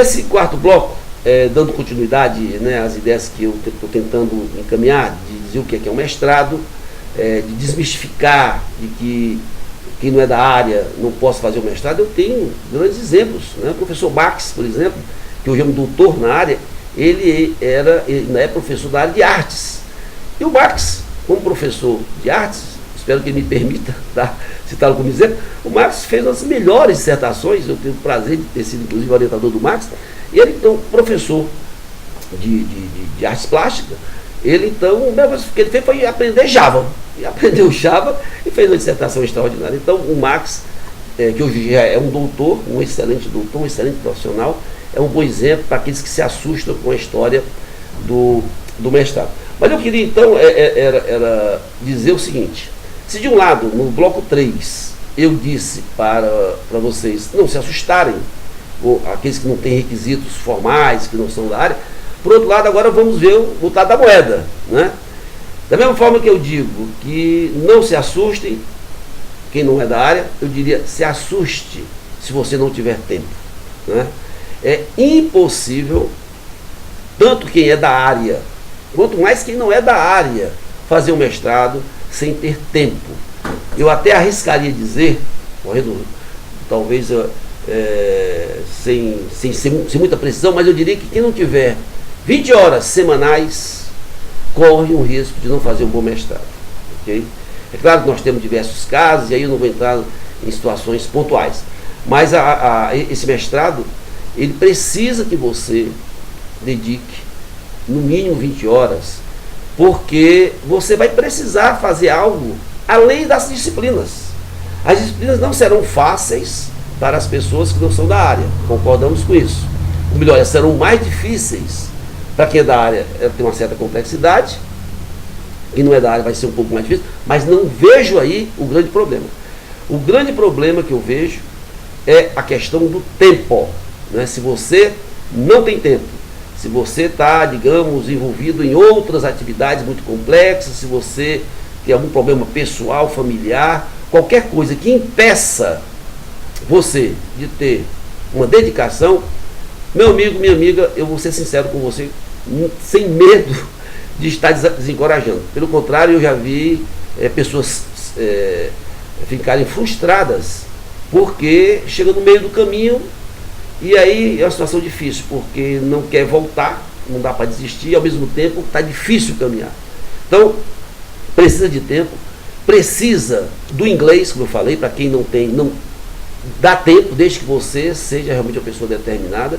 Nesse quarto bloco, dando continuidade, né, às ideias que eu estou tentando encaminhar, de dizer o que é um mestrado, de desmistificar de que quem não é da área não possa fazer o mestrado, eu tenho grandes exemplos. Né? O professor Max, por exemplo, que hoje é um doutor na área, ele é professor da área de artes. E o Max, como professor de artes, espero que ele me permita citá-lo como exemplo, o Max fez as melhores dissertações, eu tenho o prazer de ter sido, inclusive, orientador do Max, e ele, então, professor de artes plásticas, ele, então, o que ele fez foi aprender Java, e aprendeu Java e fez uma dissertação extraordinária. Então, o Max, que hoje já é um doutor, um excelente profissional, é um bom exemplo para aqueles que se assustam com a história do mestrado. Mas eu queria, então, era dizer o seguinte: se de um lado, no bloco 3, eu disse para vocês não se assustarem, ou aqueles que não têm requisitos formais, que não são da área, por outro lado, agora vamos ver o lado da moeda, né? Da mesma forma que eu digo que não se assustem, quem não é da área, eu diria, se assuste se você não tiver tempo, né? É impossível, tanto quem é da área, quanto mais quem não é da área, fazer um mestrado sem ter tempo. Eu até arriscaria dizer, talvez sem muita precisão, mas eu diria que quem não tiver 20 horas semanais corre um risco de não fazer um bom mestrado. Okay? É claro que nós temos diversos casos, e aí eu não vou entrar em situações pontuais, mas esse mestrado, ele precisa que você dedique no mínimo 20 horas, porque você vai precisar fazer algo além das disciplinas. As disciplinas não serão fáceis para as pessoas que não são da área, concordamos com isso. Ou melhor, elas serão mais difíceis para quem é da área, ela tem uma certa complexidade, quem não é da área vai ser um pouco mais difícil, mas não vejo aí o grande problema. O grande problema que eu vejo é a questão do tempo, né? Se você não tem tempo, se você está, digamos, envolvido em outras atividades muito complexas, se você tem algum problema pessoal, familiar, qualquer coisa que impeça você de ter uma dedicação, meu amigo, minha amiga, eu vou ser sincero com você, sem medo de estar desencorajando. Pelo contrário, eu já vi pessoas ficarem frustradas porque chega no meio do caminho e aí é uma situação difícil, porque não quer voltar, não dá para desistir, e ao mesmo tempo está difícil caminhar. Então, precisa de tempo, precisa do inglês, como eu falei, para quem não tem, não dá tempo, desde que você seja realmente uma pessoa determinada.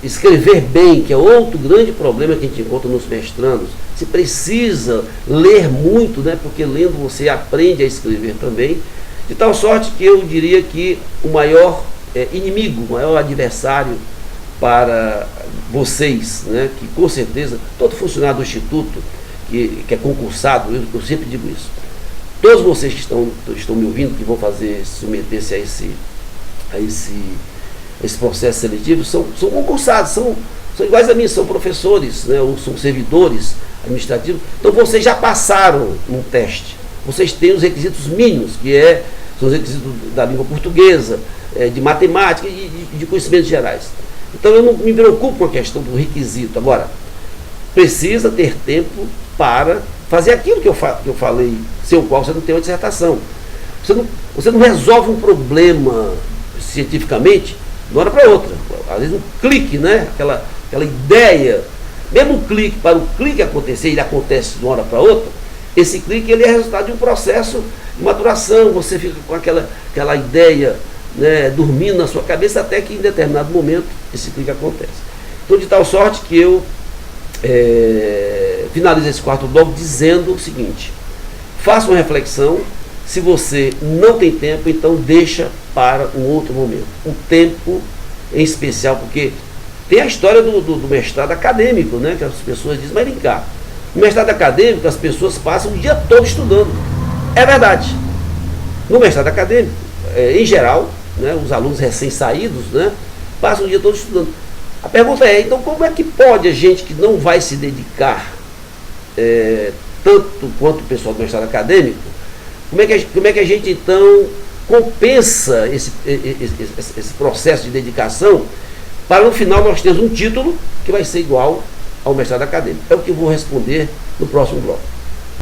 Escrever bem, que é outro grande problema que a gente encontra nos mestrandos. Você precisa ler muito, né? Porque lendo você aprende a escrever também, de tal sorte que eu diria que o maior inimigo, o maior adversário para vocês, né? Que com certeza todo funcionário do Instituto que é concursado, eu sempre digo isso, todos vocês que estão me ouvindo, que vão submeter-se a esse processo seletivo, são concursados, são iguais a mim, são professores, né, ou são servidores administrativos. Então vocês já passaram um teste, vocês têm os requisitos mínimos, são os requisitos da língua portuguesa, de matemática e de conhecimentos gerais. Então eu não me preocupo com a questão do requisito. Agora, precisa ter tempo para fazer aquilo que eu falei, sem o qual você não tem uma dissertação. Você não resolve um problema cientificamente de uma hora para outra. Às vezes um clique, né? Aquela ideia, mesmo um clique, para o clique acontecer, ele acontece de uma hora para outra, esse clique ele é resultado de um processo de maturação, você fica com aquela ideia, né, dormindo na sua cabeça, até que em determinado momento esse clique acontece. Então, de tal sorte que eu finalizo esse quarto bloco dizendo o seguinte: faça uma reflexão. Se você não tem tempo, então deixa para um outro momento. O tempo em especial, porque tem a história do mestrado acadêmico, né? Que as pessoas dizem, mas vem cá, no mestrado acadêmico as pessoas passam o dia todo estudando. É verdade. No mestrado acadêmico, em geral, né, os alunos recém-saídos, né, passam o dia todo estudando. A pergunta é, então, como é que pode a gente que não vai se dedicar tanto quanto o pessoal do mestrado acadêmico, como é que a gente, então, compensa esse processo de dedicação para no final nós termos um título que vai ser igual ao mestrado acadêmico. É o que eu vou responder no próximo bloco.